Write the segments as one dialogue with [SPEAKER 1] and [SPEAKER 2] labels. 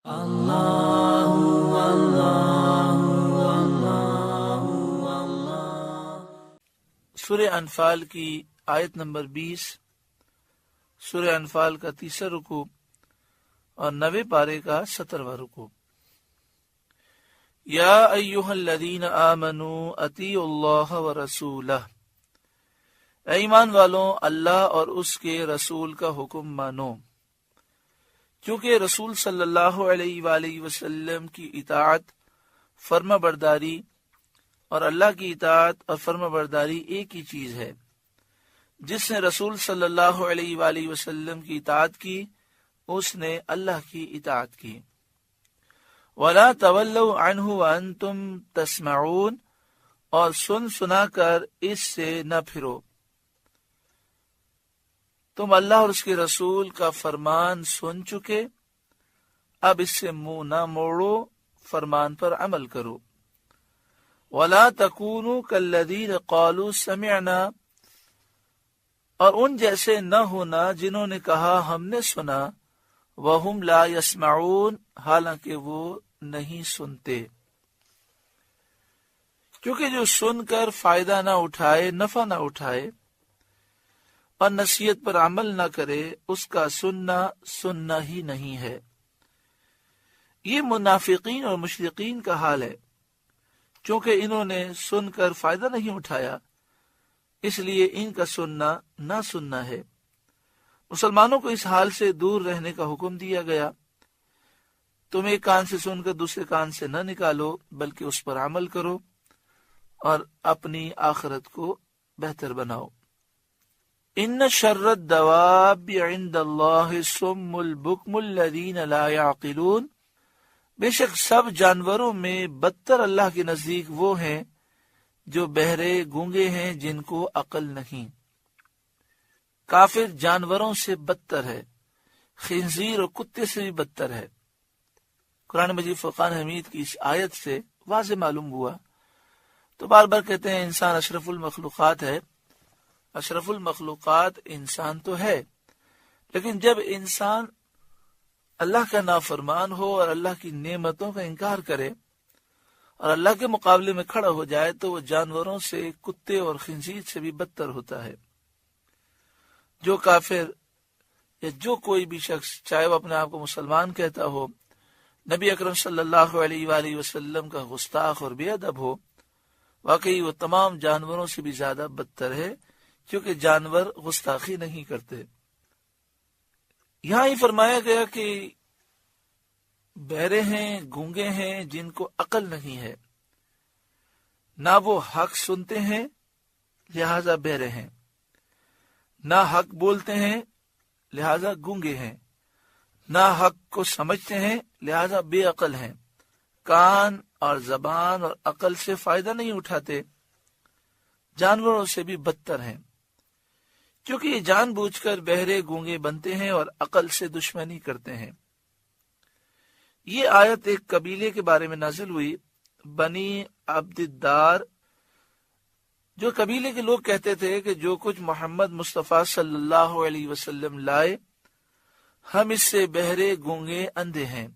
[SPEAKER 1] سورہ انفال کی آیت نمبر 20، سورہ انفال کا 3 رکوع اور 9 پارے کا 17واں رکوع۔ یا ایھا الذین آمنوا اطیعوا اللہ ورسولہ، اے ایمان والوں اللہ اور اس کے رسول کا حکم مانو، کیونکہ رسول صلی اللہ علیہ وآلہ وسلم کی اطاعت، فرما برداری اور اللہ کی اطاعت اور فرما برداری ایک ہی چیز ہے۔ جس نے رسول صلی اللہ علیہ وآلہ وسلم کی اطاعت کی اس نے اللہ کی اطاعت کی۔ وَلَا تَوَلَّوْا عَنْهُ وَأَنْتُمْ تَسْمَعُونَ، اور سنا کر اس سے نہ پھرو۔ تم اللہ اور اس کے رسول کا فرمان سن چکے، اب اس سے منہ نہ موڑو، فرمان پر عمل کرو۔ وَلَا تَكُونُوا كَالَّذِينَ قَالُوا سَمِعْنَا، اور ان جیسے نہ ہونا جنہوں نے کہا ہم نے سنا، وَهُمْ لَا يَسْمَعُونَ، حالانکہ وہ نہیں سنتے۔ کیونکہ جو سن کر فائدہ نہ اٹھائے، نفع نہ اٹھائے اور نصیحت پر عمل نہ کرے، اس کا سننا ہی نہیں ہے۔ یہ منافقین اور مشرکین کا حال ہے۔ چونکہ انہوں نے سن کر فائدہ نہیں اٹھایا، اس لیے ان کا سننا نہ سننا ہے۔ مسلمانوں کو اس حال سے دور رہنے کا حکم دیا گیا۔ تم ایک کان سے سن کر دوسرے کان سے نہ نکالو، بلکہ اس پر عمل کرو اور اپنی آخرت کو بہتر بناؤ۔ ان شر الدواب عند اللہ الصم البکم الذین لا یعقلون، بے شک سب جانوروں میں بدتر اللہ کے نزدیک وہ ہیں جو بہرے گونگے ہیں، جن کو عقل نہیں۔ کافر جانوروں سے بدتر ہے، خنزیر اور کتے سے بھی بدتر ہے۔ قرآن مجید فرقان حمید کی اس آیت سے واضح معلوم ہوا۔ تو بار بار کہتے ہیں انسان اشرف المخلوقات ہے۔ اشرف المخلوقات انسان تو ہے، لیکن جب انسان اللہ کا نافرمان ہو اور اللہ کی نعمتوں کا انکار کرے اور اللہ کے مقابلے میں کھڑا ہو جائے تو وہ جانوروں سے، کتے اور خنزیر سے بھی بدتر ہوتا ہے۔ جو کافر یا جو کوئی بھی شخص، چاہے وہ اپنے آپ کو مسلمان کہتا ہو، نبی اکرم صلی اللہ علیہ وآلہ وسلم کا گستاخ اور بے ادب ہو، واقعی وہ تمام جانوروں سے بھی زیادہ بدتر ہے، کیونکہ جانور گستاخی نہیں کرتے۔ یہاں ہی فرمایا گیا کہ بہرے ہیں، گونگے ہیں، جن کو عقل نہیں ہے، نہ وہ حق سنتے ہیں لہذا بہرے ہیں، نہ حق بولتے ہیں لہذا گونگے ہیں، نہ حق کو سمجھتے ہیں لہذا بے عقل ہیں، کان اور زبان اور عقل سے فائدہ نہیں اٹھاتے، جانوروں سے بھی بدتر ہیں، کیونکہ یہ جان بوجھ کر بہرے گونگے بنتے ہیں اور عقل سے دشمنی کرتے ہیں۔ یہ آیت ایک قبیلے کے بارے میں نازل ہوئی، بنی عبد الدار، جو قبیلے کے لوگ کہتے تھے کہ جو کچھ محمد مصطفیٰ صلی اللہ علیہ وسلم لائے، ہم اس سے بہرے گونگے اندھے ہیں۔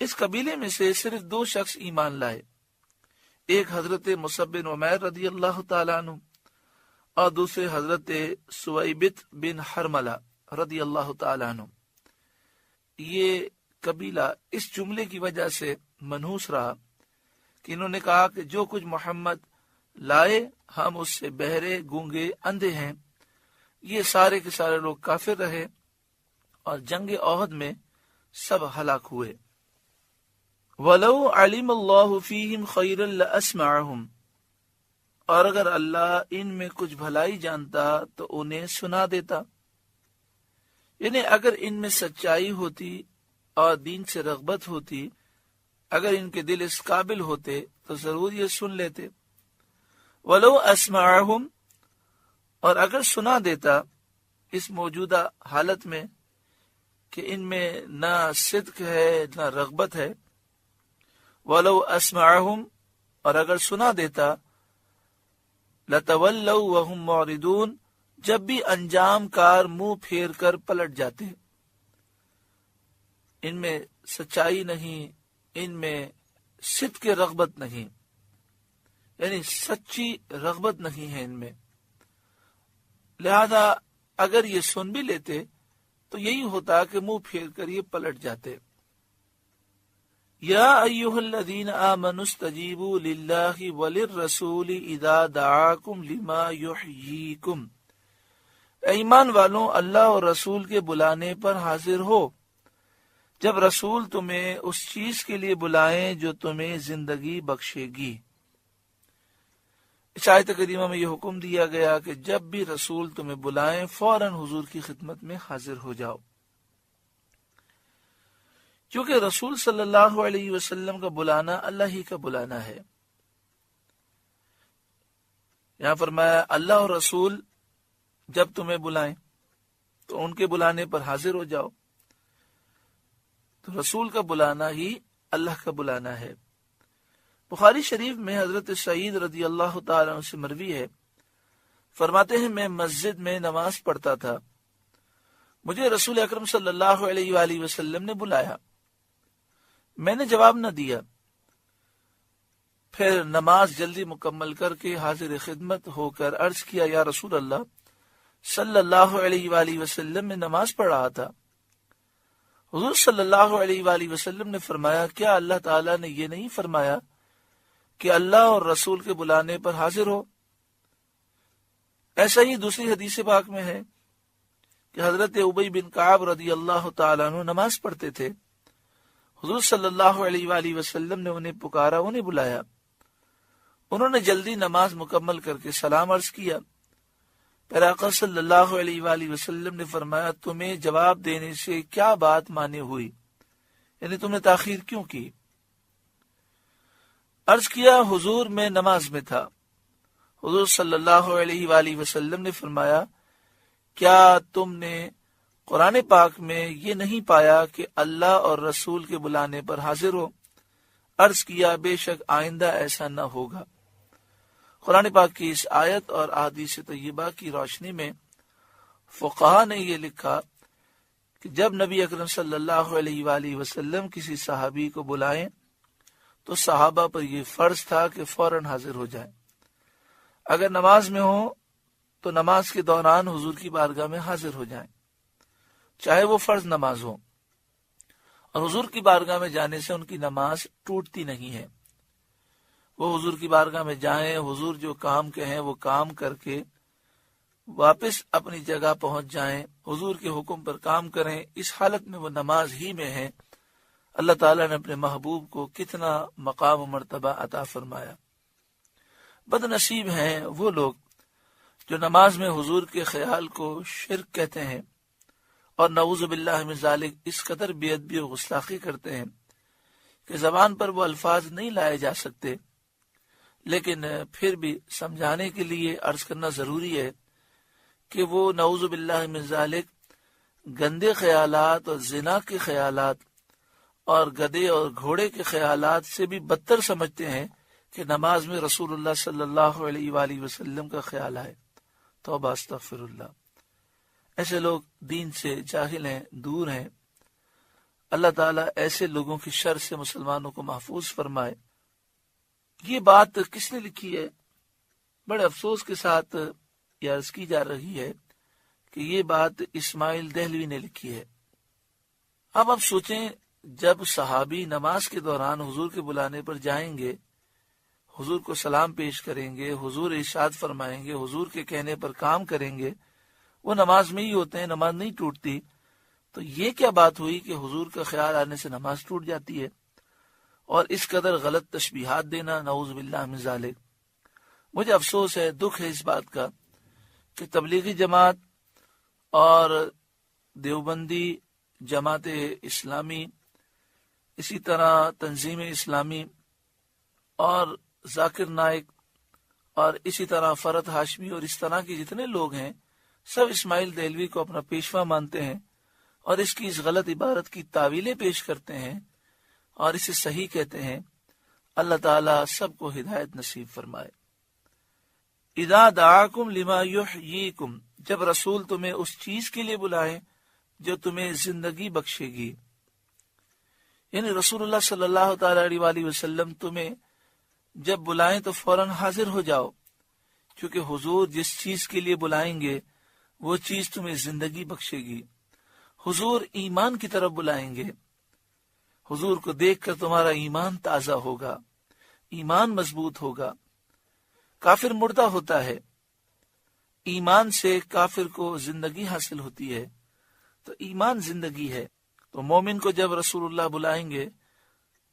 [SPEAKER 1] اس قبیلے میں سے صرف 2 شخص ایمان لائے، ایک حضرت مصعب بن عمیر رضی اللہ تعالیٰ عنہ اور دوسرے حضرت سویبت بن حرملہ رضی اللہ تعالیٰ عنہ۔ یہ قبیلہ اس جملے کی وجہ سے منحوس رہا کہ انہوں نے کہا کہ جو کچھ محمد لائے ہم اس سے بہرے گونگے اندھے ہیں۔ یہ سارے کے سارے لوگ کافر رہے اور جنگ احد میں سب ہلاک ہوئے۔ وَلَوْ عَلِمَ اللَّهُ فِيهِمْ خَيْرًا لَأَسْمَعَهُمْ، اور اگر اللہ ان میں کچھ بھلائی جانتا تو انہیں سنا دیتا۔ یعنی اگر ان میں سچائی ہوتی اور دین سے رغبت ہوتی، اگر ان کے دل اس قابل ہوتے تو ضرور یہ سن لیتے۔ وَلَوْ أَسْمَعَهُمْ، اور اگر سنا دیتا اس موجودہ حالت میں کہ ان میں نہ صدق ہے نہ رغبت ہے، وَلَوْ أَسْمَعَهُمْ، اور اگر سنا دیتا، لَتَوَلَّوْا وَهُمْ مُعْرِضُونَ، جب بھی انجام کار منہ پھیر کر پلٹ جاتے۔ ان میں سچائی نہیں، ان میں صدق کی رغبت نہیں، یعنی سچی رغبت نہیں ہے ان میں، لہذا اگر یہ سن بھی لیتے تو یہی ہوتا کہ منہ پھیر کر یہ پلٹ جاتے۔ یا ایھا الذین آمنوا استجیبوا للہ وللرسول اذا دعاکم لما یحییکم، ایمان والوں اللہ اور رسول کے بلانے پر حاضر ہو جب رسول تمہیں اس چیز کے لیے بلائیں جو تمہیں زندگی بخشے گی۔ اس آیت کریمہ میں یہ حکم دیا گیا کہ جب بھی رسول تمہیں بلائیں فوراً حضور کی خدمت میں حاضر ہو جاؤ، کیونکہ رسول صلی اللہ علیہ وسلم کا بلانا اللہ ہی کا بلانا ہے۔ یہاں فرمایا اللہ اور رسول جب تمہیں بلائیں تو ان کے بلانے پر حاضر ہو جاؤ، تو رسول کا بلانا ہی اللہ کا بلانا ہے۔ بخاری شریف میں حضرت سعید رضی اللہ تعالیٰ عنہ سے مروی ہے، فرماتے ہیں میں مسجد میں نماز پڑھتا تھا، مجھے رسول اکرم صلی اللہ علیہ وآلہ وسلم نے بلایا، میں نے جواب نہ دیا، پھر نماز جلدی مکمل کر کے حاضر خدمت ہو کر عرض کیا یا رسول اللہ صلی اللہ علیہ وآلہ وسلم میں نماز پڑھ رہا تھا۔ حضور صلی اللہ علیہ وآلہ وسلم نے فرمایا کیا اللہ تعالیٰ نے یہ نہیں فرمایا کہ اللہ اور رسول کے بلانے پر حاضر ہو؟ ایسا ہی دوسری حدیث پاک میں ہے کہ حضرت ابی بن کعب رضی اللہ تعالیٰ عنہ نماز پڑھتے تھے، حضور صلی اللہ علیہ وآلہ وسلم نے انہیں پکارا، انہیں بلایا، انہوں نے جلدی نماز مکمل کر کے سلام عرض کیا، پھر آقا صلی اللہ علیہ وآلہ وسلم نے فرمایا تمہیں جواب دینے سے کیا بات مانے ہوئی، یعنی تم نے تاخیر کیوں کی؟ عرض کیا حضور میں نماز میں تھا۔ حضور صلی اللہ علیہ وآلہ وسلم نے فرمایا کیا تم نے قرآن پاک میں یہ نہیں پایا کہ اللہ اور رسول کے بلانے پر حاضر ہو؟ عرض کیا بے شک آئندہ ایسا نہ ہوگا۔ قرآن پاک کی اس آیت اور احادیث طیبہ کی روشنی میں فقہا نے یہ لکھا کہ جب نبی اکرم صلی اللہ علیہ وآلہ وسلم کسی صحابی کو بلائیں تو صحابہ پر یہ فرض تھا کہ فوراً حاضر ہو جائیں، اگر نماز میں ہو تو نماز کے دوران حضور کی بارگاہ میں حاضر ہو جائیں، چاہے وہ فرض نماز ہو، اور حضور کی بارگاہ میں جانے سے ان کی نماز ٹوٹتی نہیں ہے۔ وہ حضور کی بارگاہ میں جائیں، حضور جو کام کہیں وہ کام کر کے واپس اپنی جگہ پہنچ جائیں، حضور کے حکم پر کام کریں، اس حالت میں وہ نماز ہی میں ہیں۔ اللہ تعالیٰ نے اپنے محبوب کو کتنا مقام و مرتبہ عطا فرمایا۔ بد نصیب ہیں وہ لوگ جو نماز میں حضور کے خیال کو شرک کہتے ہیں اور نعوذ باللہ من ذالک اس قدر بے ادبی و گستاخی کرتے ہیں کہ زبان پر وہ الفاظ نہیں لائے جا سکتے، لیکن پھر بھی سمجھانے کے لیے عرض کرنا ضروری ہے کہ وہ نعوذ باللہ من ذالک گندے خیالات اور زنا کے خیالات اور گدے اور گھوڑے کے خیالات سے بھی بدتر سمجھتے ہیں کہ نماز میں رسول اللہ صلی اللہ علیہ وآلہ وسلم کا خیال آئے۔ توبہ استغفر اللہ۔ ایسے لوگ دین سے جاہل ہیں، دور ہیں۔ اللہ تعالیٰ ایسے لوگوں کی شر سے مسلمانوں کو محفوظ فرمائے۔ یہ بات کس نے لکھی ہے؟ بڑے افسوس کے ساتھ یہ عرض کی جا رہی ہے کہ یہ بات اسماعیل دہلوی نے لکھی ہے۔ اب آپ سوچیں، جب صحابی نماز کے دوران حضور کے بلانے پر جائیں گے، حضور کو سلام پیش کریں گے، حضور ارشاد فرمائیں گے، حضور کے کہنے پر کام کریں گے، وہ نماز میں ہی ہوتے ہیں، نماز نہیں ٹوٹتی، تو یہ کیا بات ہوئی کہ حضور کا خیال آنے سے نماز ٹوٹ جاتی ہے؟ اور اس قدر غلط تشبیہات دینا، نعوذ باللہ من ذالک۔ مجھے افسوس ہے، دکھ ہے اس بات کا کہ تبلیغی جماعت اور دیوبندی جماعت اسلامی، اسی طرح تنظیم اسلامی اور ذاکر نائک اور اسی طرح فرحت ہاشمی اور اس طرح کے جتنے لوگ ہیں، سب اسماعیل دہلوی کو اپنا پیشوا مانتے ہیں اور اس کی اس غلط عبارت کی تعویلیں پیش کرتے ہیں اور اسے صحیح کہتے ہیں۔ اللہ تعالیٰ سب کو ہدایت نصیب فرمائے۔ اذا دعاکم لما یحییکم، جب رسول تمہیں اس چیز کے لیے بلائیں جو تمہیں زندگی بخشے گی۔ یعنی رسول اللہ صلی اللہ تعالی علیہ وسلم تمہیں جب بلائیں تو فوراً حاضر ہو جاؤ، کیونکہ حضور جس چیز کے لیے بلائیں گے وہ چیز تمہیں زندگی بخشے گی۔ حضور ایمان کی طرف بلائیں گے، حضور کو دیکھ کر تمہارا ایمان تازہ ہوگا، ایمان مضبوط ہوگا۔ کافر مردہ ہوتا ہے، ایمان سے کافر کو زندگی حاصل ہوتی ہے، تو ایمان زندگی ہے۔ تو مومن کو جب رسول اللہ بلائیں گے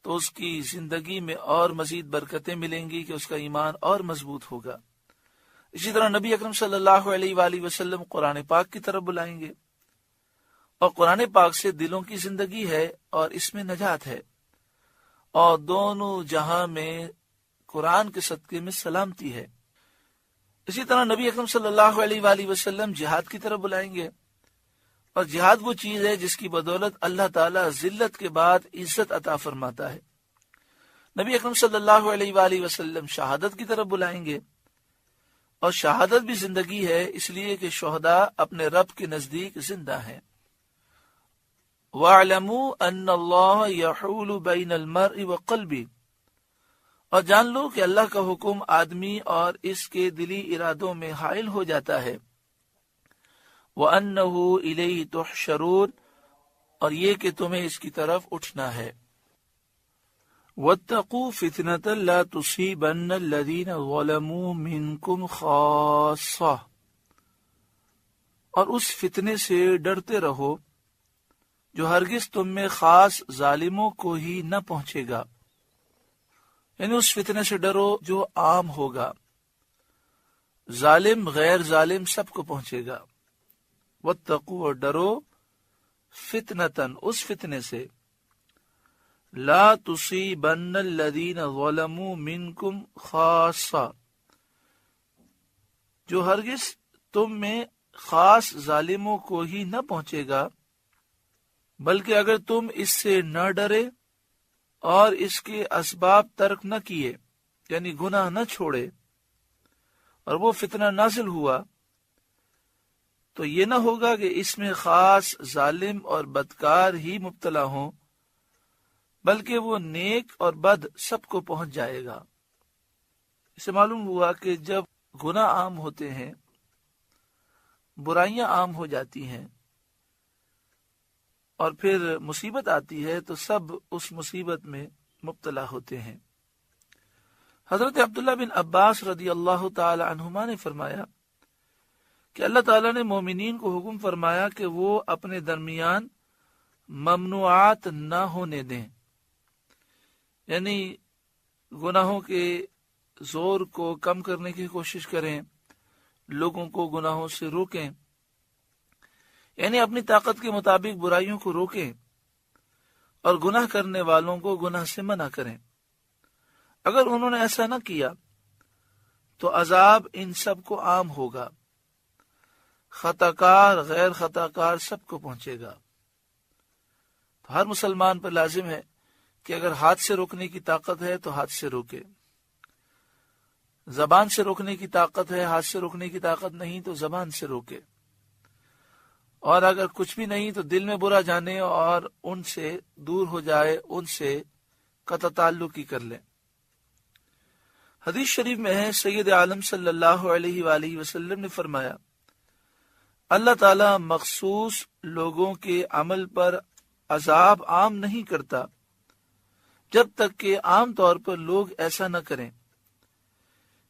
[SPEAKER 1] تو اس کی زندگی میں اور مزید برکتیں ملیں گی کہ اس کا ایمان اور مضبوط ہوگا۔ اسی طرح نبی اکرم صلی اللہ علیہ وآلہ وسلم قرآن پاک کی طرف بلائیں گے، اور قرآن پاک سے دلوں کی زندگی ہے اور اس میں نجات ہے، اور دونوں جہاں میں قرآن کے صدقے میں سلامتی ہے۔ اسی طرح نبی اکرم صلی اللہ علیہ وآلہ وسلم جہاد کی طرف بلائیں گے، اور جہاد وہ چیز ہے جس کی بدولت اللہ تعالیٰ ذلت کے بعد عزت عطا فرماتا ہے۔ نبی اکرم صلی اللہ علیہ وآلہ وسلم شہادت کی طرف بلائیں گے، اور شہادت بھی زندگی ہے، اس لیے کہ شہداء اپنے رب کے نزدیک زندہ ہیں۔ وَاعْلَمُوا أَنَّ اللَّهَ يَحُولُ بَيْنَ الْمَرْءِ وَقَلْبِهِ، اور جان لو کہ اللہ کا حکم آدمی اور اس کے دلی ارادوں میں حائل ہو جاتا ہے۔ وَأَنَّهُ إِلَيْهِ تُحْشَرُونَ، اور یہ کہ تمہیں اس کی طرف اٹھنا ہے۔ وَاتَّقُوا فِتْنَةً لَا تُصِيبَنَّ الَّذِينَ ظَلَمُوا مِنْكُمْ خَاصَّةً، اور اس فتنے سے ڈرتے رہو جو ہرگز تم میں خاص ظالموں کو ہی نہ پہنچے گا، یعنی اس فتنے سے ڈرو جو عام ہوگا، ظالم غیر ظالم سب کو پہنچے گا۔ واتقوا، اور ڈرو، فتنتن، اس فتنے سے، لا تصیبن الذین ظلموا منکم خاصہ، جو ہرگز تم میں خاص ظالموں کو ہی نہ پہنچے گا، بلکہ اگر تم اس سے نہ ڈرے اور اس کے اسباب ترک نہ کیے، یعنی گناہ نہ چھوڑے، اور وہ فتنہ نازل ہوا، تو یہ نہ ہوگا کہ اس میں خاص ظالم اور بدکار ہی مبتلا ہوں، بلکہ وہ نیک اور بد سب کو پہنچ جائے گا۔ اس سے معلوم ہوا کہ جب گناہ عام ہوتے ہیں، برائیاں عام ہو جاتی ہیں، اور پھر مصیبت آتی ہے تو سب اس مصیبت میں مبتلا ہوتے ہیں۔ حضرت عبداللہ بن عباس رضی اللہ تعالی عنہما نے فرمایا کہ اللہ تعالیٰ نے مومنین کو حکم فرمایا کہ وہ اپنے درمیان ممنوعات نہ ہونے دیں، یعنی گناہوں کے زور کو کم کرنے کی کوشش کریں، لوگوں کو گناہوں سے روکیں، یعنی اپنی طاقت کے مطابق برائیوں کو روکیں، اور گناہ کرنے والوں کو گناہ سے منع کریں۔ اگر انہوں نے ایسا نہ کیا تو عذاب ان سب کو عام ہوگا، خطا کار غیر خطا کار سب کو پہنچے گا۔ تو ہر مسلمان پر لازم ہے کہ اگر ہاتھ سے روکنے کی طاقت ہے تو ہاتھ سے روکے، زبان سے روکنے کی طاقت ہے، ہاتھ سے روکنے کی طاقت نہیں تو زبان سے روکے، اور اگر کچھ بھی نہیں تو دل میں برا جانے اور ان سے دور ہو جائے، ان سے قطع تعلق ہی کر لیں۔ حدیث شریف میں ہے، سید عالم صلی اللہ علیہ وآلہ وسلم نے فرمایا، اللہ تعالیٰ مخصوص لوگوں کے عمل پر عذاب عام نہیں کرتا جب تک کہ عام طور پر لوگ ایسا نہ کریں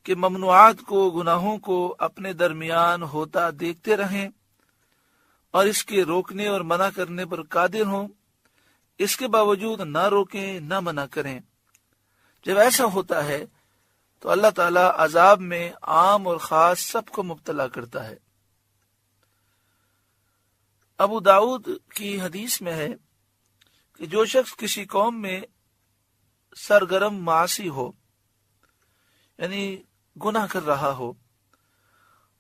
[SPEAKER 1] کہ ممنوعات کو، گناہوں کو اپنے درمیان ہوتا دیکھتے رہیں اور اس کے روکنے اور منع کرنے پر قادر ہوں، اس کے باوجود نہ روکیں نہ منع کریں۔ جب ایسا ہوتا ہے تو اللہ تعالیٰ عذاب میں عام اور خاص سب کو مبتلا کرتا ہے۔ ابو داؤد کی حدیث میں ہے کہ جو شخص کسی قوم میں سرگرم معاصی ہو، یعنی گناہ کر رہا ہو،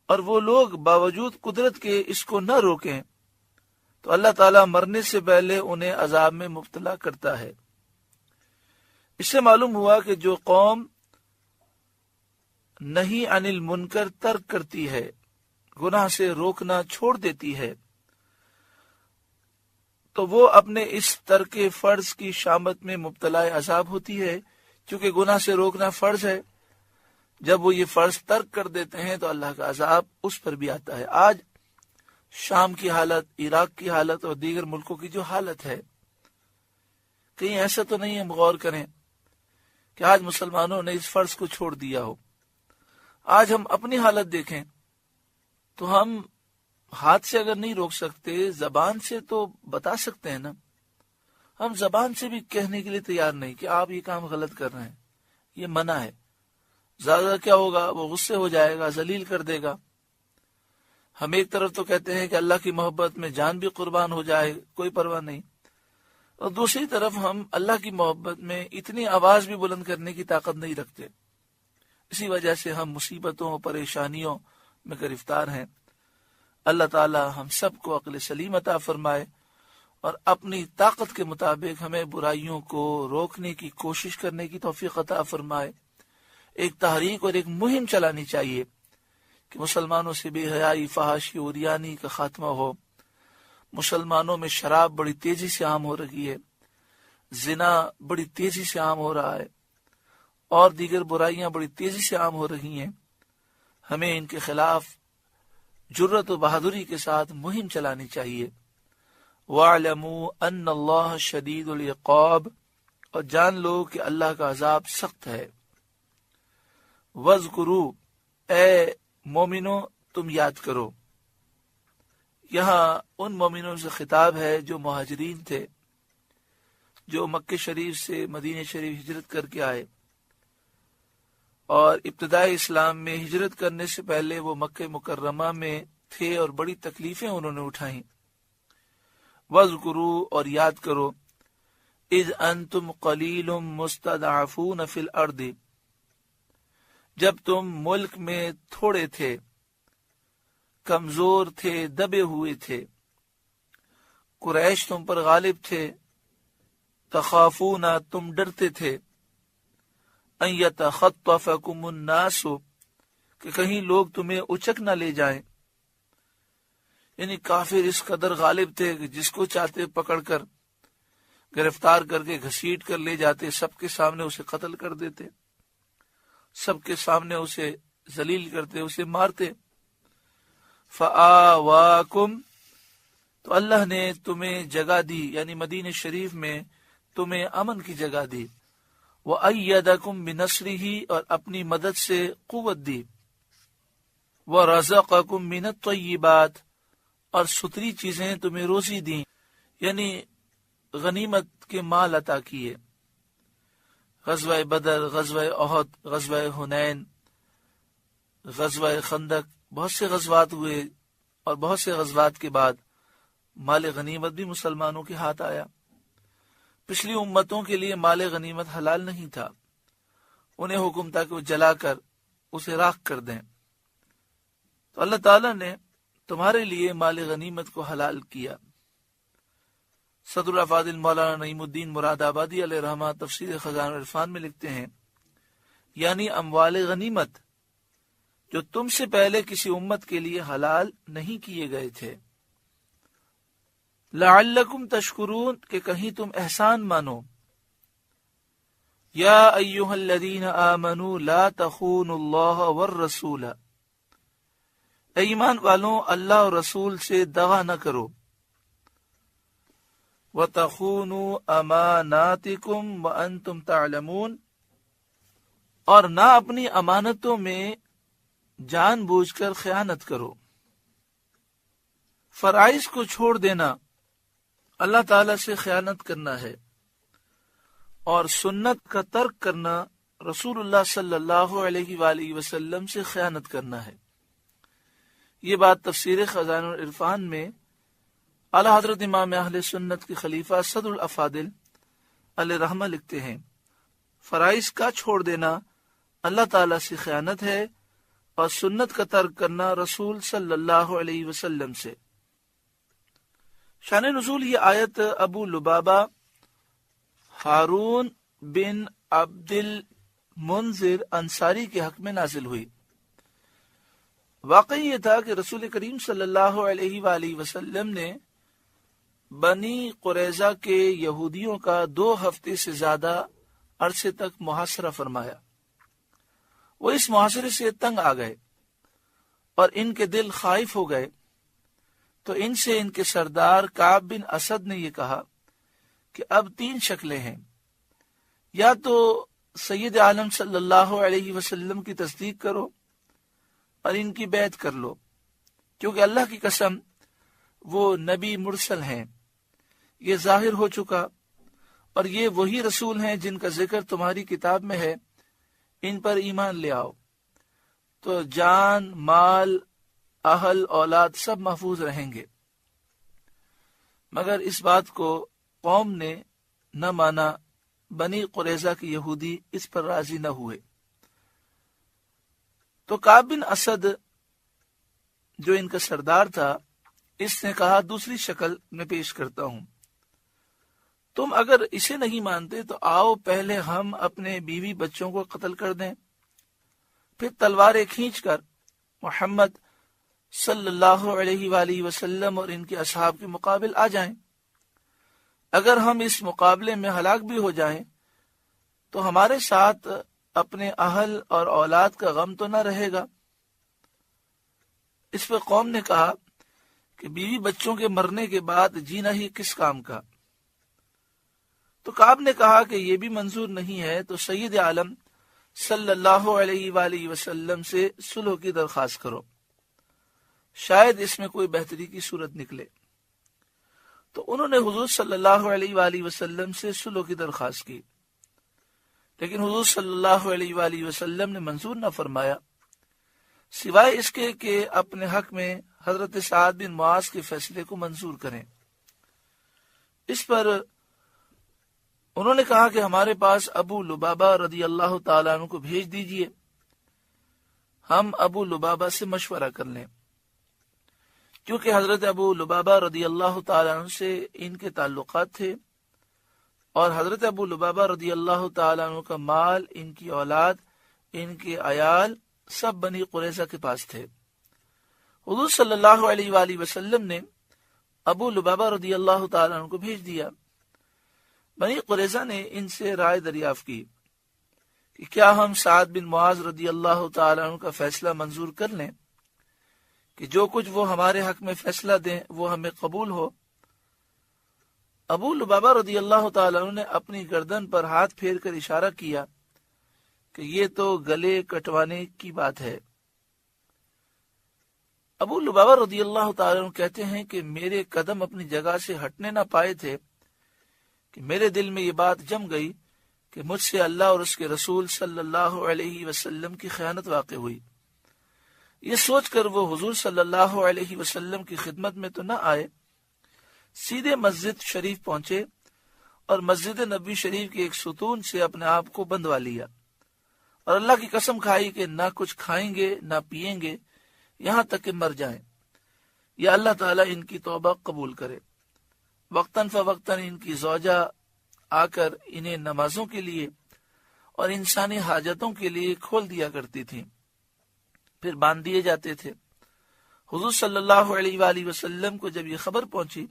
[SPEAKER 1] اور وہ لوگ باوجود قدرت کے اس کو نہ روکیں، تو اللہ تعالیٰ مرنے سے پہلے انہیں عذاب میں مبتلا کرتا ہے۔ اس سے معلوم ہوا کہ جو قوم نہی عن المنکر ترک کرتی ہے، گناہ سے روکنا چھوڑ دیتی ہے، تو وہ اپنے اس ترک فرض کی شامت میں مبتلا عذاب ہوتی ہے، کیونکہ گناہ سے روکنا فرض ہے۔ جب وہ یہ فرض ترک کر دیتے ہیں تو اللہ کا عذاب اس پر بھی آتا ہے۔ آج شام کی حالت، عراق کی حالت اور دیگر ملکوں کی جو حالت ہے، کہیں ایسا تو نہیں ہم غور کریں کہ آج مسلمانوں نے اس فرض کو چھوڑ دیا ہو۔ آج ہم اپنی حالت دیکھیں تو ہم ہاتھ سے اگر نہیں روک سکتے، زبان سے تو بتا سکتے ہیں نا۔ ہم زبان سے بھی کہنے کے لیے تیار نہیں کہ آپ یہ کام غلط کر رہے ہیں، یہ منع ہے۔ زیادہ کیا ہوگا، وہ غصے ہو جائے گا، ذلیل کر دے گا۔ ہم ایک طرف تو کہتے ہیں کہ اللہ کی محبت میں جان بھی قربان ہو جائے، کوئی پرواہ نہیں، اور دوسری طرف ہم اللہ کی محبت میں اتنی آواز بھی بلند کرنے کی طاقت نہیں رکھتے۔ اسی وجہ سے ہم مصیبتوں، پریشانیوں میں گرفتار ہیں۔ اللہ تعالی ہم سب کو عقل سلیم عطا فرمائے اور اپنی طاقت کے مطابق ہمیں برائیوں کو روکنے کی کوشش کرنے کی توفیق عطا فرمائے۔ ایک تحریک اور ایک مہم چلانی چاہیے کہ مسلمانوں سے بے حیائی، فحاشی، عریانی کا خاتمہ ہو۔ مسلمانوں میں شراب بڑی تیزی سے عام ہو رہی ہے، زنا بڑی تیزی سے عام ہو رہا ہے، اور دیگر برائیاں بڑی تیزی سے عام ہو رہی ہیں۔ ہمیں ان کے خلاف جرأت و بہادری کے ساتھ مہم چلانی چاہیے۔ وَاعْلَمُوا أَنَّ اللَّهَ شَدِيدُ الْعِقَابِ، اور جان لو کہ اللہ کا عذاب سخت ہے۔ وَاذْكُرُوا، اے مومنو تم یاد کرو۔ یہاں ان مومنوں سے خطاب ہے جو مہاجرین تھے، جو مکہ شریف سے مدینہ شریف ہجرت کر کے آئے، اور ابتدائی اسلام میں ہجرت کرنے سے پہلے وہ مکہ مکرمہ میں تھے اور بڑی تکلیفیں انہوں نے اٹھائیں۔ وَاذْكُرُوا، اور یاد کرو، اِذْ أَنْتُمْ قَلِيلٌ مُسْتَضْعَفُونَ فِي الْأَرْضِ، جب تم ملک میں تھوڑے تھے، کمزور تھے، دبے ہوئے تھے، قریش تم پر غالب تھے، تخافون، تم ڈرتے تھے، ان یتخطفکم الناس، کہ کہیں لوگ تمہیں اچک نہ لے جائیں۔ یعنی کافر اس قدر غالب تھے کہ جس کو چاہتے پکڑ کر گرفتار کر کے گھسیٹ کر لے جاتے، سب کے سامنے اسے قتل کر دیتے، سب کے سامنے اسے ذلیل کرتے، اسے مارتے۔ فآواکم، تو اللہ نے تمہیں جگہ دی، یعنی مدینہ شریف میں تمہیں امن کی جگہ دی۔ وَأَيَّدَكُمْ بِنَصْرِهِ، اور اپنی مدد سے قوت دی۔ وَرَزَقَكُمْ مِنَ الطَّيِّبَاتِ، اور ستری چیزیں تمہیں روزی دیں، یعنی غنیمت کے مال عطا کیے۔ غزوہ بدر، غزوہ احد، غزوہ حنین، غزوہ خندق، بہت سے غزوات ہوئے، اور بہت سے غزوات کے بعد مال غنیمت بھی مسلمانوں کے ہاتھ آیا۔ پچھلی امتوں کے لیے مال غنیمت حلال نہیں تھا، انہیں حکم تھا کہ وہ جلا کر اسے راکھ کر دیں۔ تو اللہ تعالیٰ نے تمہارے لیے مال غنیمت کو حلال کیا۔ صدر الافاضل مولانا نعیم الدین مراد آبادی علیہ رحمہ تفسیر خزانہ العرفان میں لکھتے ہیں، یعنی اموال غنیمت جو تم سے پہلے کسی امت کے لیے حلال نہیں کیے گئے تھے، لعلکم تشکرون، کہ کہیں تم احسان مانو۔ یا ایھا الذین آمنوا لا تخونوا اللہ والرسول، اے ایمان والوں اللہ اور رسول سے دغا نہ کرو۔ وَتَخُونُوا أَمَانَاتِكُمْ وَأَنْتُمْ تَعْلَمُونَ، اور نہ اپنی امانتوں میں جان بوجھ کر خیانت کرو۔ فرائض کو چھوڑ دینا اللہ تعالیٰ سے خیانت کرنا ہے، اور سنت کا ترک کرنا رسول اللہ صلی اللہ علیہ وآلہ وسلم سے خیانت کرنا ہے۔ یہ بات تفسیر خزانہ العرفان میں اعلیٰ حضرت امام اہل سنت کے خلیفہ صدر الافاضل علیہ رحمہ لکھتے ہیں، فرائض کا چھوڑ دینا اللہ تعالیٰ سے خیانت ہے، اور سنت کا ترک کرنا رسول صلی اللہ علیہ وسلم سے۔ شان نزول یہ آیت ابو لبابہ ہارون بن عبد المنذر انصاری کے حق میں نازل ہوئی۔ واقعی یہ تھا کہ رسول کریم صلی اللہ علیہ وآلہ وسلم نے بنی قریظہ کے یہودیوں کا 2 ہفتے سے زیادہ عرصے تک محاصرہ فرمایا۔ وہ اس محاصرے سے تنگ آ گئے اور ان کے دل خائف ہو گئے، تو ان سے ان کے سردار کعب بن اسد نے یہ کہا کہ اب 3 شکلیں ہیں، یا تو سید عالم صلی اللہ علیہ وسلم کی تصدیق کرو اور ان کی بیعت کر لو، کیونکہ اللہ کی قسم وہ نبی مرسل ہیں، یہ ظاہر ہو چکا، اور یہ وہی رسول ہیں جن کا ذکر تمہاری کتاب میں ہے، ان پر ایمان لے آؤ، تو جان، مال، اہل، اولاد سب محفوظ رہیں گے۔ مگر اس بات کو قوم نے نہ مانا، بنی قریظہ کے یہودی اس پر راضی نہ ہوئے۔ تو کعب بن اسد جو ان کا سردار تھا، اس نے کہا دوسری شکل میں پیش کرتا ہوں، تم اگر اسے نہیں مانتے تو آؤ پہلے ہم اپنے بیوی بچوں کو قتل کر دیں، پھر تلواریں کھینچ کر محمد صلی اللہ علیہ وآلہ وسلم اور ان کے اصحاب کے مقابل آ جائیں۔ اگر ہم اس مقابلے میں ہلاک بھی ہو جائیں تو ہمارے ساتھ اپنے اہل اور اولاد کا غم تو نہ رہے گا۔ اس پہ قوم نے کہا کہ بیوی بچوں کے مرنے کے بعد جینا ہی کس کام کا؟ تو کعب نے کہا کہ یہ بھی منظور نہیں ہے تو سید عالم صلی اللہ علیہ وآلہ وسلم سے صلح کی درخواست کرو، شاید اس میں کوئی بہتری کی صورت نکلے۔ تو انہوں نے حضور صلی اللہ علیہ وآلہ وسلم سے صلح کی درخواست کی، لیکن حضور صلی اللہ علیہ وآلہ وسلم نے منظور نہ فرمایا، سوائے اس کے کہ اپنے حق میں حضرت سعد بن معاذ کے فیصلے کو منظور کریں۔ اس پر انہوں نے کہا کہ ہمارے پاس ابو لبابہ رضی اللہ تعالیٰ عنہ کو بھیج دیجئے، ہم ابو لبابہ سے مشورہ کر لیں، کیونکہ حضرت ابو لبابہ رضی اللہ تعالیٰ عنہ سے ان کے تعلقات تھے، اور حضرت ابو لبابہ رضی اللہ تعالیٰ عنہ کا مال، ان کی اولاد، ان کے عیال سب بنی قریظہ کے پاس تھے۔ حضور صلی اللہ علیہ وآلہ وسلم نے ابو لبابہ رضی اللہ تعالیٰ عنہ کو بھیج دیا۔ بنی قریظہ نے ان سے رائے دریافت کی کہ کیا ہم سعد بن معاذ رضی اللہ تعالیٰ عنہ کا فیصلہ منظور کر لیں کہ جو کچھ وہ ہمارے حق میں فیصلہ دیں وہ ہمیں قبول ہو؟ ابو لبابہ رضی اللہ تعالیٰ عنہ نے اپنی گردن پر ہاتھ پھیر کر اشارہ کیا کہ یہ تو گلے کٹوانے کی بات ہے۔ ابو لبابہ رضی اللہ تعالیٰ عنہ کہتے ہیں کہ میرے قدم اپنی جگہ سے ہٹنے نہ پائے تھے کہ میرے دل میں یہ بات جم گئی کہ مجھ سے اللہ اور اس کے رسول صلی اللہ علیہ وسلم کی خیانت واقع ہوئی۔ یہ سوچ کر وہ حضور صلی اللہ علیہ وسلم کی خدمت میں تو نہ آئے، سیدھے مسجد شریف پہنچے اور مسجد نبوی شریف کے ایک ستون سے اپنے آپ کو بندھوا لیا، اور اللہ کی قسم کھائی کہ نہ کچھ کھائیں گے نہ پیئیں گے یہاں تک کہ مر جائیں، یا اللہ تعالیٰ ان کی توبہ قبول کرے۔ وقتاً فوقتاً ان کی زوجہ آ کر انہیں نمازوں کے لیے اور انسانی حاجتوں کے لیے کھول دیا کرتی تھیں، پھر باندھ دیے جاتے تھے۔ حضور صلی اللہ علیہ وآلہ وسلم کو جب یہ خبر پہنچی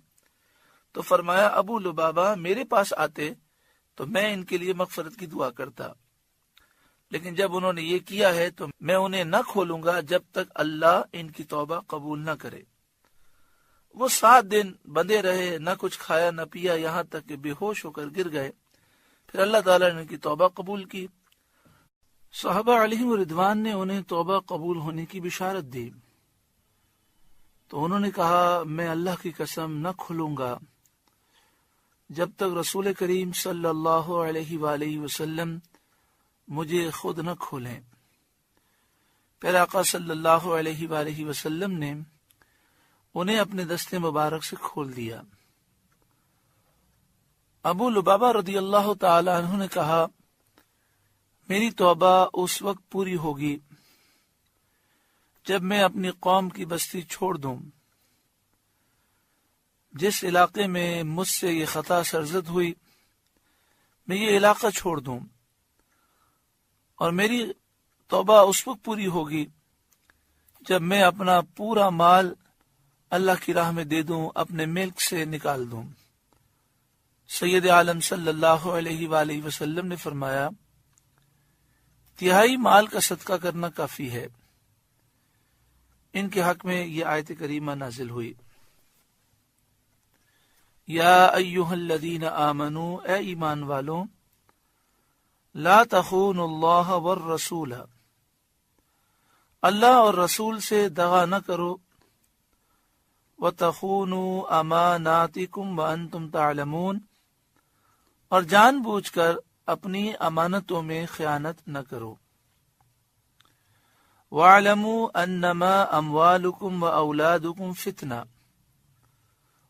[SPEAKER 1] تو فرمایا ابو لبابہ میرے پاس آتے تو میں ان کے لیے مغفرت کی دعا کرتا، لیکن جب انہوں نے یہ کیا ہے تو میں انہیں نہ کھولوں گا جب تک اللہ ان کی توبہ قبول نہ کرے۔ وہ 7 دن بندے رہے، نہ کچھ کھایا نہ پیا، یہاں تک کہ بے ہوش ہو کر گر گئے۔ پھر اللہ تعالیٰ نے ان کی توبہ قبول کی۔ صحابہ علیہم رضوان نے انہیں توبہ قبول ہونے کی بشارت دی تو انہوں نے کہا میں اللہ کی قسم نہ کھلوں گا جب تک رسول کریم صلی اللہ علیہ وآلہ وسلم مجھے خود نہ کھولیں۔ پھر آقا صلی اللہ علیہ وآلہ وسلم نے انہیں اپنے دستے مبارک سے کھول دیا۔ ابو لبابہ رضی اللہ تعالی عنہ نے کہا میری توبہ اس وقت پوری ہوگی جب میں اپنی قوم کی بستی چھوڑ دوں، جس علاقے میں مجھ سے یہ خطا سرزد ہوئی میں یہ علاقہ چھوڑ دوں، اور میری توبہ اس وقت پوری ہوگی جب میں اپنا پورا مال اللہ کی راہ میں دے دوں، اپنے ملک سے نکال دوں۔ سید عالم صلی اللہ علیہ وآلہ وسلم نے فرمایا، تہائی مال کا صدقہ کرنا کافی ہے۔ ان کے حق میں یہ آیت کریمہ نازل ہوئی، یا ایھا الذین آمنوا، اے ایمان والوں، لا تخونوا اللہ والرسول، اللہ اور رسول سے دغا نہ کرو، وتخونوا اماناتکم وانتم تعلمون، اور جان بوجھ کر اپنی امانتوں میں خیانت نہ کرو۔ وَاعْلَمُوا أَنَّمَا أَمْوَالُكُمْ وَأَوْلَادُكُمْ فِتْنَةٌ،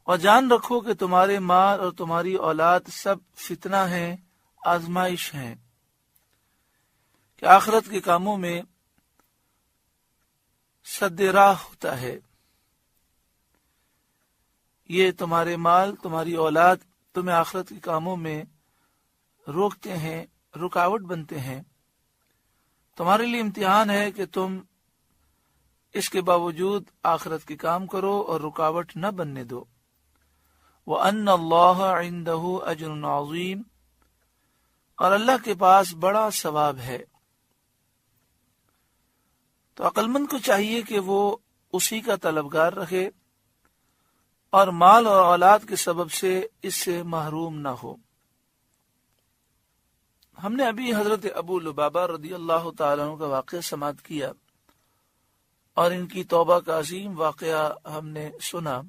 [SPEAKER 1] اور جان رکھو کہ تمہارے مال اور تمہاری اولاد سب فتنہ ہیں، آزمائش ہیں، کہ آخرت کے کاموں میں سد راہ ہوتا ہے۔ یہ تمہارے مال، تمہاری اولاد تمہیں آخرت کے کاموں میں روکتے ہیں، رکاوٹ بنتے ہیں۔ تمہارے لیے امتحان ہے کہ تم اس کے باوجود آخرت کے کام کرو اور رکاوٹ نہ بننے دو۔ وَأَنَّ اللَّهَ عِندَهُ أَجْرٌ عَظِيمٌ، اور اللہ کے پاس بڑا ثواب ہے۔ تو عقلمند کو چاہیے کہ وہ اسی کا طلبگار رہے اور مال اور اولاد کے سبب سے اس سے محروم نہ ہو۔ ہم نے ابھی حضرت ابو لبابہ رضی اللہ تعالیٰ عنہ کا واقعہ سماعت کیا اور ان کی توبہ کا عظیم واقعہ ہم نے سنا۔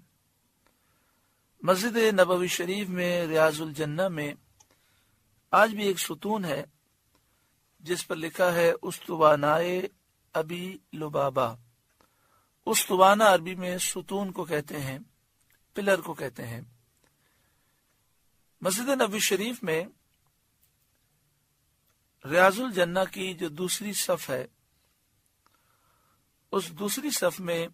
[SPEAKER 1] مسجد نبوی شریف میں ریاض الجنہ میں آج بھی ایک ستون ہے جس پر لکھا ہے استوانائے ابی لبابہ۔ استوانہ عربی میں ستون کو کہتے ہیں، پلر کو کہتے ہیں۔ مسجد نبوی شریف میں ریاض الجنہ کی جو دوسری صف ہے، اس دوسری صف میں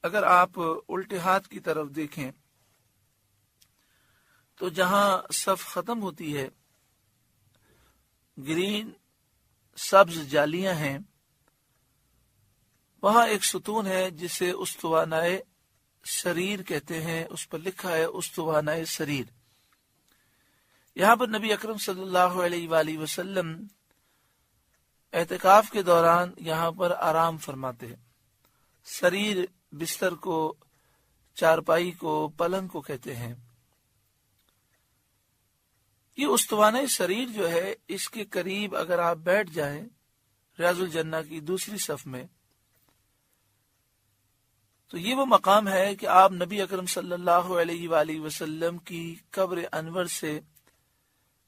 [SPEAKER 1] اگر آپ الٹے ہاتھ کی طرف دیکھیں تو جہاں صف ختم ہوتی ہے، گرین سبز جالیاں ہیں، وہاں ایک ستون ہے جسے استوانائے سریر کہتے ہیں۔ اس پر لکھا ہے استوانائے سریر۔ یہاں پر نبی اکرم صلی اللہ علیہ وآلہ وسلم اعتکاف کے دوران یہاں پر آرام فرماتے ہیں۔ سریر بستر کو، چارپائی کو، پلنگ کو کہتے ہیں۔ یہ استوانہ سریر جو ہے، اس کے قریب اگر آپ بیٹھ جائیں ریاض الجنہ کی دوسری صف میں، تو یہ وہ مقام ہے کہ آپ نبی اکرم صلی اللہ علیہ وآلہ وسلم کی قبر انور سے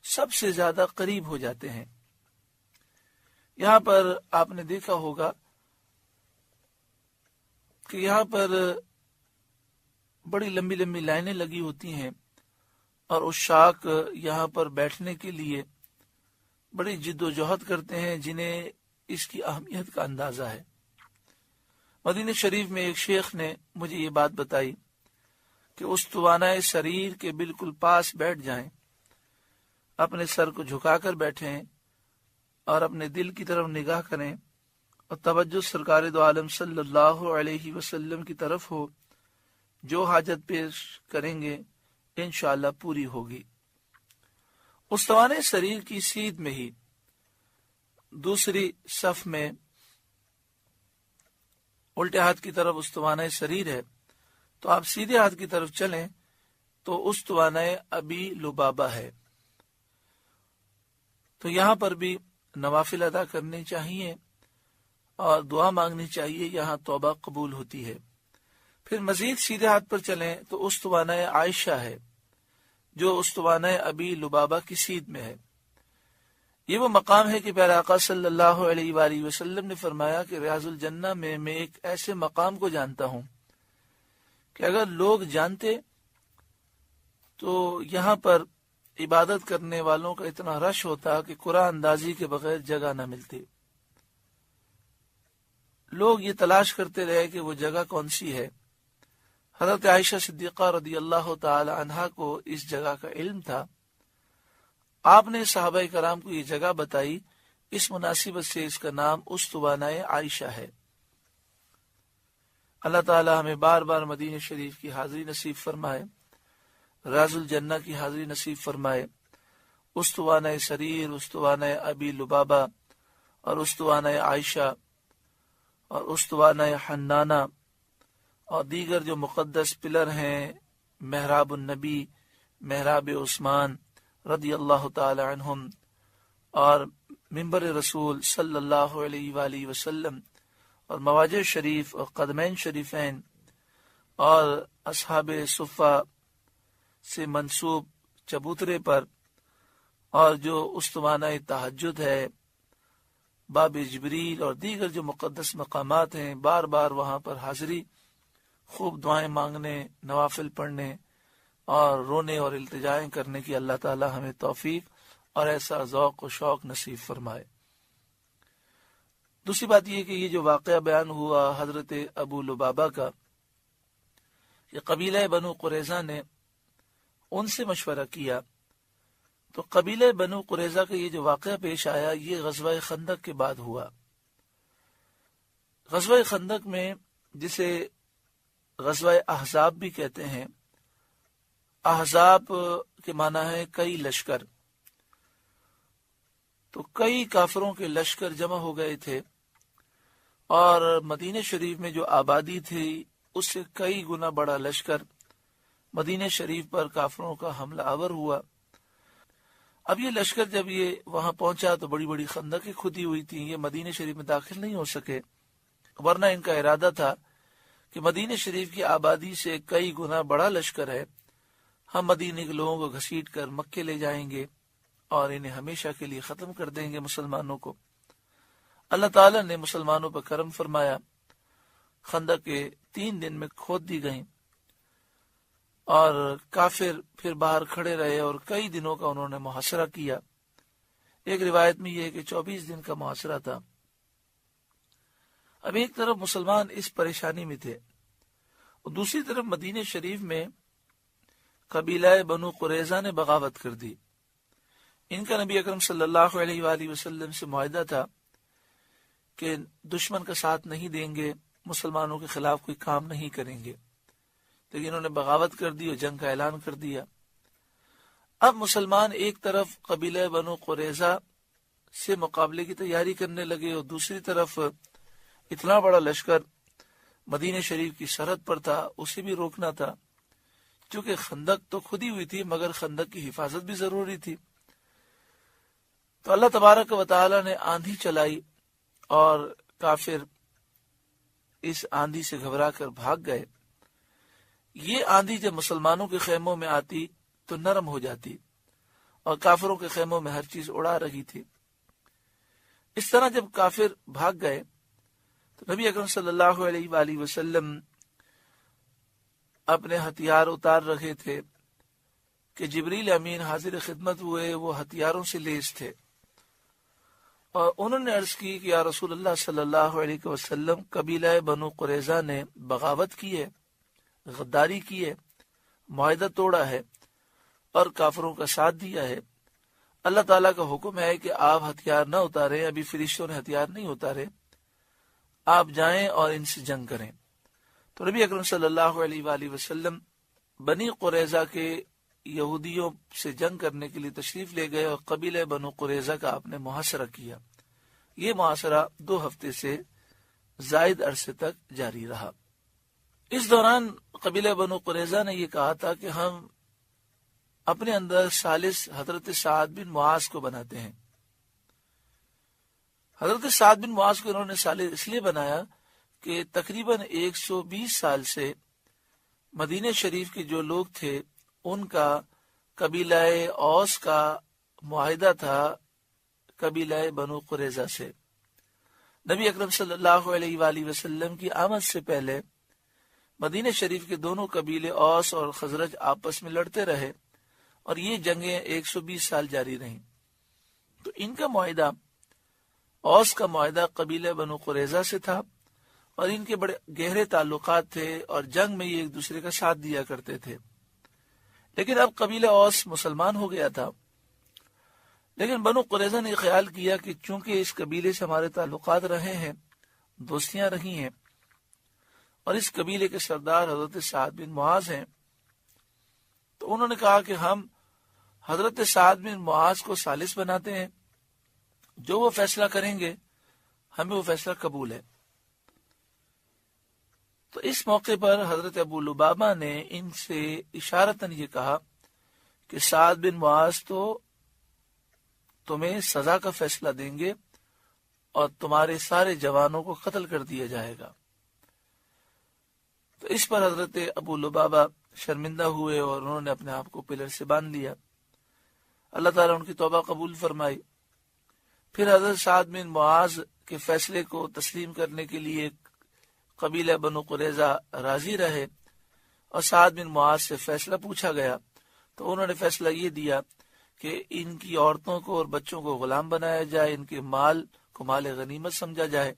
[SPEAKER 1] سب سے زیادہ قریب ہو جاتے ہیں۔ یہاں پر آپ نے دیکھا ہوگا کہ یہاں پر بڑی لمبی لمبی لائنیں لگی ہوتی ہیں اور عشاق یہاں پر بیٹھنے کے لیے بڑی جد و جہد کرتے ہیں، جنہیں اس کی اہمیت کا اندازہ ہے۔ مدینہ شریف میں ایک شیخ نے مجھے یہ بات بتائی کہ استوانہ سریر کے بالکل پاس بیٹھ جائیں، اپنے سر کو جھکا کر بیٹھیں اور اپنے دل کی طرف نگاہ کریں اور توجہ سرکار دو عالم صلی اللہ علیہ وسلم کی طرف ہو، جو حاجت پیش کریں گے انشاءاللہ پوری ہوگی۔ استوانہ سریر کی سیدھ میں ہی دوسری صف میں الٹے ہاتھ کی طرف استوانہ سریر ہے، تو آپ سیدھے ہاتھ کی طرف چلیں تو استوانہ ابی لبابہ ہے۔ تو یہاں پر بھی نوافل ادا کرنے چاہیے اور دعا مانگنی چاہیے، یہاں توبہ قبول ہوتی ہے۔ پھر مزید سیدھے ہاتھ پر چلیں تو استوانہ عائشہ ہے، جو استوانہ ابی لبابہ کی سیدھ میں ہے۔ یہ وہ مقام ہے کہ پیارے آقا صلی اللہ علیہ وآلہ وسلم نے فرمایا کہ ریاض الجنہ میں ایک ایسے مقام کو جانتا ہوں کہ اگر لوگ جانتے تو یہاں پر عبادت کرنے والوں کا اتنا رش ہوتا کہ قرآن اندازی کے بغیر جگہ نہ ملتی۔ لوگ یہ تلاش کرتے رہے کہ وہ جگہ کون سی ہے۔ حضرت عائشہ صدیقہ رضی اللہ تعالی عنہا کو اس جگہ کا علم تھا۔ آپ نے صحابہ کرام کو یہ جگہ بتائی، اس مناسبت سے اس کا نام استوانہ عائشہ ہے۔ اللہ تعالی ہمیں بار بار مدینہ شریف کی حاضری نصیب فرمائے، راز الجنہ کی حاضری نصیب فرمائے، استوانہ سریر، استوانہ ابی لبابہ اور استوانہ عائشہ اور استوانہ حنانہ اور دیگر جو مقدس پلر ہیں، محراب النبی، محراب عثمان رضی اللہ تعالی عنہم اور منبر رسول صلی اللہ علیہ وآلہ وسلم اور مواجع شریف اور قدمین شریفین اور اصحاب صفہ سے منسوب چبوترے پر اور جو استوانہ تہجد ہے، باب جبریل اور دیگر جو مقدس مقامات ہیں، بار بار وہاں پر حاضری، خوب دعائیں مانگنے، نوافل پڑھنے اور رونے اور التجائیں کرنے کی اللہ تعالی ہمیں توفیق اور ایسا ذوق و شوق نصیب فرمائے۔ دوسری بات یہ کہ یہ جو واقعہ بیان ہوا حضرت ابو لبابہ کا، یہ قبیلہ بنو قریظہ نے ان سے مشورہ کیا، تو قبیلہ بنو قریظہ کا یہ جو واقعہ پیش آیا یہ غزوہ خندق کے بعد ہوا۔ غزوہ خندق میں، جسے غزوہ احزاب بھی کہتے ہیں، احزاب کے معنی ہے کئی لشکر، تو کئی کافروں کے لشکر جمع ہو گئے تھے اور مدینہ شریف میں جو آبادی تھی اس سے کئی گنا بڑا لشکر مدینہ شریف پر کافروں کا حملہ آور ہوا۔ اب یہ لشکر جب یہ وہاں پہنچا تو بڑی بڑی خندقیں کھدی ہوئی تھیں، یہ مدینہ شریف میں داخل نہیں ہو سکے، ورنہ ان کا ارادہ تھا کہ مدینہ شریف کی آبادی سے کئی گنا بڑا لشکر ہے، ہم مدینہ کے لوگوں کو گھسیٹ کر مکے لے جائیں گے اور انہیں ہمیشہ کے لیے ختم کر دیں گے مسلمانوں کو۔ اللہ تعالیٰ نے مسلمانوں پر کرم فرمایا، خندق کے 3 دن میں کھود دی گئیں اور کافر پھر باہر کھڑے رہے اور کئی دنوں کا انہوں نے محاصرہ کیا۔ ایک روایت میں یہ ہے کہ 24 دن کا محاصرہ تھا۔ اب ایک طرف مسلمان اس پریشانی میں تھے اور دوسری طرف مدینہ شریف میں قبیلہ بنو قریظہ نے بغاوت کر دی۔ ان کا نبی اکرم صلی اللہ علیہ وآلہ وسلم سے معاہدہ تھا کہ دشمن کا ساتھ نہیں دیں گے، مسلمانوں کے خلاف کوئی کام نہیں کریں گے، لیکن انہوں نے بغاوت کر دی اور جنگ کا اعلان کر دیا۔ اب مسلمان ایک طرف قبیلہ بنو قریظہ سے مقابلے کی تیاری کرنے لگے اور دوسری طرف اتنا بڑا لشکر مدینہ شریف کی سرحد پر تھا، اسے بھی روکنا تھا، چونکہ خندق تو کھدی ہوئی تھی مگر خندق کی حفاظت بھی ضروری تھی۔ تو اللہ تبارک و تعالی نے آندھی چلائی اور کافر اس آندھی سے گھبرا کر بھاگ گئے۔ یہ آندھی جب مسلمانوں کے خیموں میں آتی تو نرم ہو جاتی اور کافروں کے خیموں میں ہر چیز اڑا رہی تھی۔ اس طرح جب کافر بھاگ گئے تو نبی اکرم صلی اللہ علیہ وآلہ وسلم اپنے ہتھیار اتار رہے تھے کہ جبریل امین حاضر خدمت ہوئے، وہ ہتھیاروں سے لیس تھے اور انہوں نے عرض کی کہ یا رسول اللہ صلی اللہ علیہ وسلم، قبیلہ بنو قریظہ نے بغاوت کی ہے، غداری کی ہے، معاہدہ توڑا ہے اور کافروں کا ساتھ دیا ہے۔ اللہ تعالیٰ کا حکم ہے کہ آپ ہتھیار نہ اتاریں، ابھی فرشتوں نے ہتھیار نہیں اتارے، آپ جائیں اور ان سے جنگ کریں۔ تو نبی اکرم صلی اللہ علیہ وآلہ وسلم بنی قریظہ کے یہودیوں سے جنگ کرنے کے لیے تشریف لے گئے اور قبیلہ بنو قریظہ کا آپ نے محاصرہ کیا۔ یہ محاصرہ 2 ہفتے سے زائد عرصے تک جاری رہا۔ اس دوران قبیلہ بنو قریظہ نے یہ کہا تھا کہ ہم اپنے اندر ثالث حضرت سعد بن معاذ کو بناتے ہیں۔ حضرت سعد بن معاذ کو انہوں نے ثالث اس لیے بنایا کہ تقریباً 120 سال سے مدینہ شریف کے جو لوگ تھے ان کا قبیلہ اوس کا معاہدہ تھا قبیلہ بنو قریظہ سے۔ نبی اکرم صلی اللہ علیہ وآلہ وسلم کی آمد سے پہلے مدینہ شریف کے دونوں قبیلے اوس اور خزرج آپس میں لڑتے رہے اور یہ جنگیں 120 سال جاری رہیں۔ تو ان کا معاہدہ، اوس کا معاہدہ قبیلہ بنو قریظہ سے تھا اور ان کے بڑے گہرے تعلقات تھے اور جنگ میں یہ ایک دوسرے کا ساتھ دیا کرتے تھے۔ لیکن اب قبیلہ اوس مسلمان ہو گیا تھا، لیکن بنو قریظہ نے خیال کیا کہ چونکہ اس قبیلے سے ہمارے تعلقات رہے ہیں، دوستیاں رہی ہیں، اور اس قبیلے کے سردار حضرت سعد بن معاذ ہیں، تو انہوں نے کہا کہ ہم حضرت سعد بن معاذ کو ثالث بناتے ہیں، جو وہ فیصلہ کریں گے ہمیں وہ فیصلہ قبول ہے۔ تو اس موقع پر حضرت ابو لبابہ نے ان سے اشارتاً یہ کہا کہ سعد بن معاذ تو تمہیں سزا کا فیصلہ دیں گے اور تمہارے سارے جوانوں کو قتل کر دیا جائے گا۔ تو اس پر حضرت ابو لبابہ شرمندہ ہوئے اور انہوں نے اپنے آپ کو پلر سے باندھ لیا۔ اللہ تعالیٰ ان کی توبہ قبول فرمائی۔ پھر حضرت سعد بن معاذ کے فیصلے کو تسلیم کرنے کے لیے قبیلہ بنو قریظہ راضی رہے اور سعد بن معاذ سے فیصلہ پوچھا گیا، تو انہوں نے فیصلہ یہ دیا کہ ان کی عورتوں کو اور بچوں کو غلام بنایا جائے، ان کے مال کو مال غنیمت سمجھا جائے،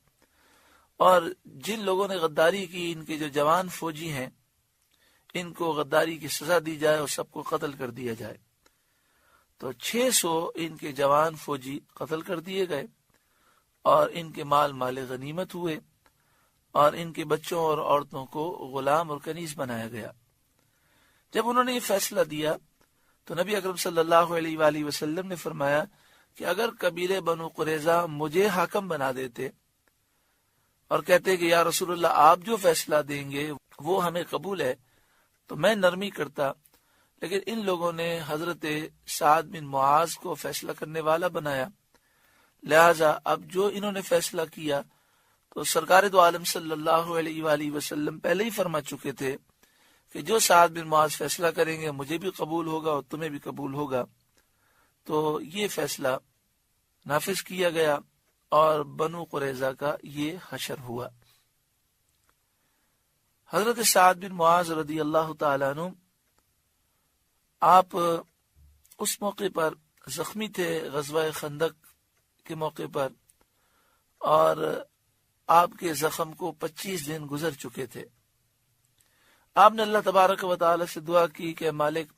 [SPEAKER 1] اور جن لوگوں نے غداری کی، ان کے جو جوان فوجی ہیں، ان کو غداری کی سزا دی جائے اور سب کو قتل کر دیا جائے۔ تو 600 ان کے جوان فوجی قتل کر دیے گئے اور ان کے مال غنیمت ہوئے اور ان کے بچوں اور عورتوں کو غلام اور کنیز بنایا گیا۔ جب انہوں نے یہ فیصلہ دیا تو نبی اکرم صلی اللہ علیہ وآلہ وسلم نے فرمایا کہ اگر قبیلے بنو قریظہ مجھے حاکم بنا دیتے اور کہتے کہ یا رسول اللہ آپ جو فیصلہ دیں گے وہ ہمیں قبول ہے، تو میں نرمی کرتا، لیکن ان لوگوں نے حضرت سعد بن معاذ کو فیصلہ کرنے والا بنایا، لہذا اب جو انہوں نے فیصلہ کیا تو سرکار دو عالم صلی اللہ علیہ وآلہ وسلم پہلے ہی فرما چکے تھے کہ جو سعد بن معاذ فیصلہ کریں گے مجھے بھی قبول ہوگا اور تمہیں بھی قبول ہوگا۔ تو یہ فیصلہ نافذ کیا گیا اور بنو قریظہ کا یہ حشر ہوا۔ حضرت سعد بن معاذ رضی اللہ تعالیٰ عنہ آپ اس موقع پر زخمی تھے، غزوہ خندق کے موقع پر، اور آپ کے زخم کو 25 دن گزر چکے تھے۔ آپ نے اللہ تبارک و تعالی سے دعا کی کہ مالک،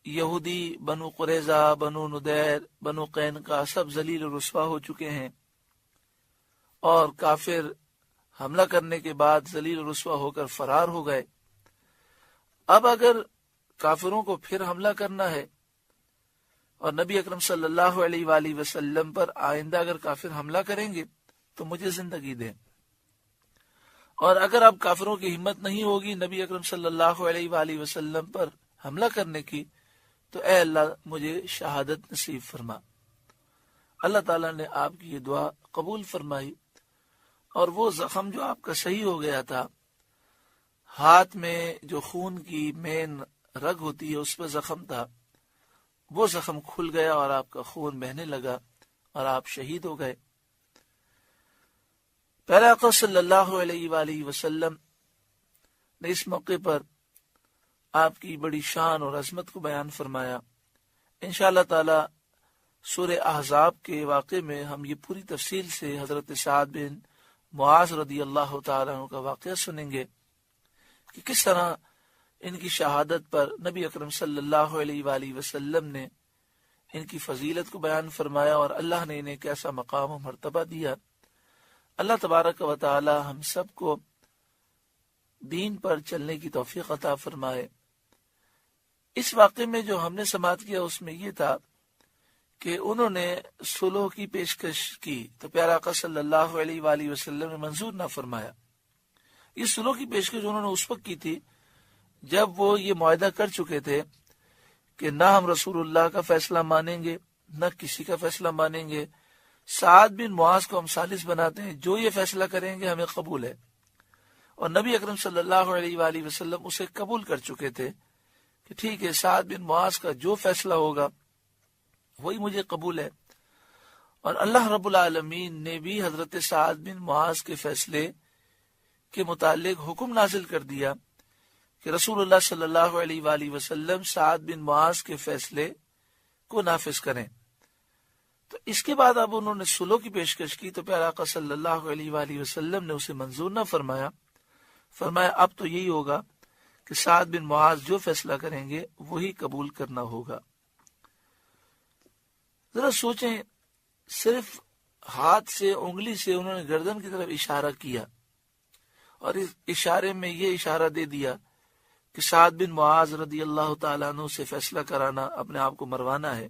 [SPEAKER 1] یہودی بنو قریظہ، بنو ندیر، بنو قینقاع سب ذلیل و رسوا ہو چکے ہیں، اور کافر حملہ کرنے کے بعد ذلیل و رسوا ہو کر فرار ہو گئے۔ اب اگر کافروں کو پھر حملہ کرنا ہے اور نبی اکرم صلی اللہ علیہ وآلہ وسلم پر آئندہ اگر کافر حملہ کریں گے تو مجھے زندگی دیں، اور اگر اب کافروں کی ہمت نہیں ہوگی نبی اکرم صلی اللہ علیہ وآلہ وسلم پر حملہ کرنے کی، تو اے اللہ مجھے شہادت نصیب فرما۔ اللہ تعالیٰ نے آپ کی یہ دعا قبول فرمائی، اور وہ زخم جو آپ کا صحیح ہو گیا تھا، ہاتھ میں جو خون کی مین رگ ہوتی ہے اس پہ زخم تھا، وہ زخم کھل گیا اور آپ کا خون بہنے لگا اور آپ شہید ہو گئے۔ پیارے آقا صلی اللہ علیہ وآلہ وسلم نے اس موقع پر آپ کی بڑی شان اور عظمت کو بیان فرمایا۔ انشاءاللہ تعالی سورہ احزاب کے واقعے میں ہم یہ پوری تفصیل سے حضرت سعد بن معاذ رضی اللہ تعالیٰ عنہ کا واقعہ سنیں گے کہ کس طرح ان کی شہادت پر نبی اکرم صلی اللہ علیہ وآلہ وسلم نے ان کی فضیلت کو بیان فرمایا اور اللہ نے انہیں کیسا مقام و مرتبہ دیا۔ اللہ تبارک و تعالی ہم سب کو دین پر چلنے کی توفیق عطا فرمائے۔ اس واقعے میں جو ہم نے سماعت کیا اس میں یہ تھا کہ انہوں نے صلح کی پیشکش کی تو پیارا آقا صلی اللہ علیہ وآلہ وسلم نے منظور نہ فرمایا۔ یہ صلح کی پیشکش انہوں نے اس وقت کی تھی جب وہ یہ معاہدہ کر چکے تھے کہ نہ ہم رسول اللہ کا فیصلہ مانیں گے نہ کسی کا فیصلہ مانیں گے، سعد بن معاذ کو ہم ثالث بناتے ہیں، جو یہ فیصلہ کریں گے ہمیں قبول ہے، اور نبی اکرم صلی اللہ علیہ وآلہ وسلم اسے قبول کر چکے تھے کہ ٹھیک ہے سعد بن معاذ کا جو فیصلہ ہوگا وہی مجھے قبول ہے۔ اور اللہ رب العالمین نے بھی حضرت سعد بن معاذ کے فیصلے کے متعلق حکم نازل کر دیا کہ رسول اللہ صلی اللہ علیہ وآلہ وسلم سعد بن معاذ کے فیصلے کو نافذ کریں۔ تو اس کے بعد اب انہوں نے صلح کی پیشکش کی تو پیارا آقا صلی اللہ علیہ وآلہ وسلم نے اسے منظور نہ فرمایا، فرمایا اب تو یہی ہوگا کہ سعد بن معاذ جو فیصلہ کریں گے وہی قبول کرنا ہوگا۔ ذرا سوچیں، صرف ہاتھ سے انگلی سے انہوں نے گردن کی طرف اشارہ کیا اور اس اشارے میں یہ اشارہ دے دیا کہ سعد بن معاذ رضی اللہ تعالیٰ عنہ سے فیصلہ کرانا اپنے آپ کو مروانا ہے۔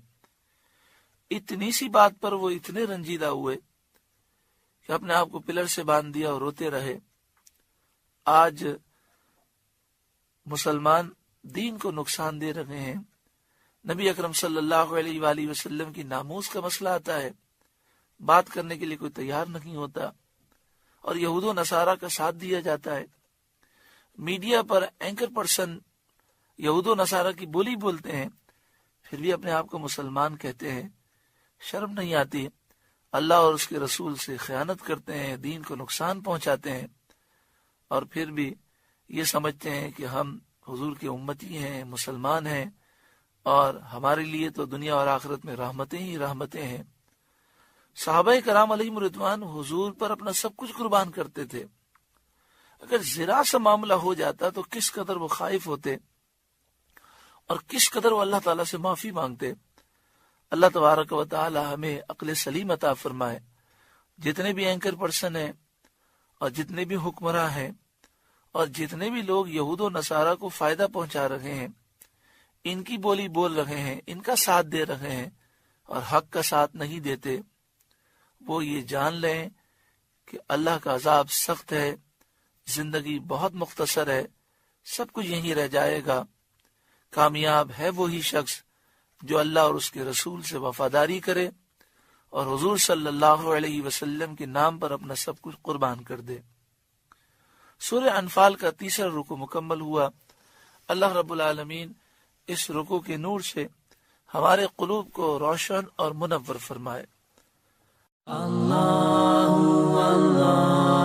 [SPEAKER 1] اتنی سی بات پر وہ اتنے رنجیدہ ہوئے کہ اپنے آپ کو پلر سے باندھ دیا اور روتے رہے۔ آج مسلمان دین کو نقصان دے رہے ہیں۔ نبی اکرم صلی اللہ علیہ وآلہ وسلم کی ناموس کا مسئلہ آتا ہے، بات کرنے کے لیے کوئی تیار نہیں ہوتا، اور یہود و نصارہ کا ساتھ دیا جاتا ہے۔ میڈیا پر اینکر پرسن یہود و نصارہ کی بولی بولتے ہیں، پھر بھی اپنے آپ کو مسلمان کہتے ہیں۔ شرم نہیں آتی؟ اللہ اور اس کے رسول سے خیانت کرتے ہیں، دین کو نقصان پہنچاتے ہیں، اور پھر بھی یہ سمجھتے ہیں کہ ہم حضور کے امتی ہیں، مسلمان ہیں، اور ہمارے لیے تو دنیا اور آخرت میں رحمتیں ہی رحمتیں ہیں۔ صحابہ کرام علیہم رضوان حضور پر اپنا سب کچھ قربان کرتے تھے۔ اگر ذرا سا معاملہ ہو جاتا تو کس قدر وہ خائف ہوتے اور کس قدر وہ اللہ تعالیٰ سے معافی مانگتے۔ اللہ تبارک و تعالی ہمیں عقل سلیم عطا فرمائے۔ جتنے بھی اینکر پرسن ہیں اور جتنے بھی حکمراں ہیں اور جتنے بھی لوگ یہود و نصارہ کو فائدہ پہنچا رہے ہیں، ان کی بولی بول رہے ہیں، ان کا ساتھ دے رہے ہیں اور حق کا ساتھ نہیں دیتے، وہ یہ جان لیں کہ اللہ کا عذاب سخت ہے، زندگی بہت مختصر ہے، سب کچھ یہیں رہ جائے گا۔ کامیاب ہے وہی شخص جو اللہ اور اس کے رسول سے وفاداری کرے اور حضور صلی اللہ علیہ وسلم کے نام پر اپنا سب کچھ قربان کر دے۔ سورہ انفال کا تیسرا رکوع مکمل ہوا۔ اللہ رب العالمین اس رکوع کے نور سے ہمارے قلوب کو روشن اور منور فرمائے۔ اللہ اللہ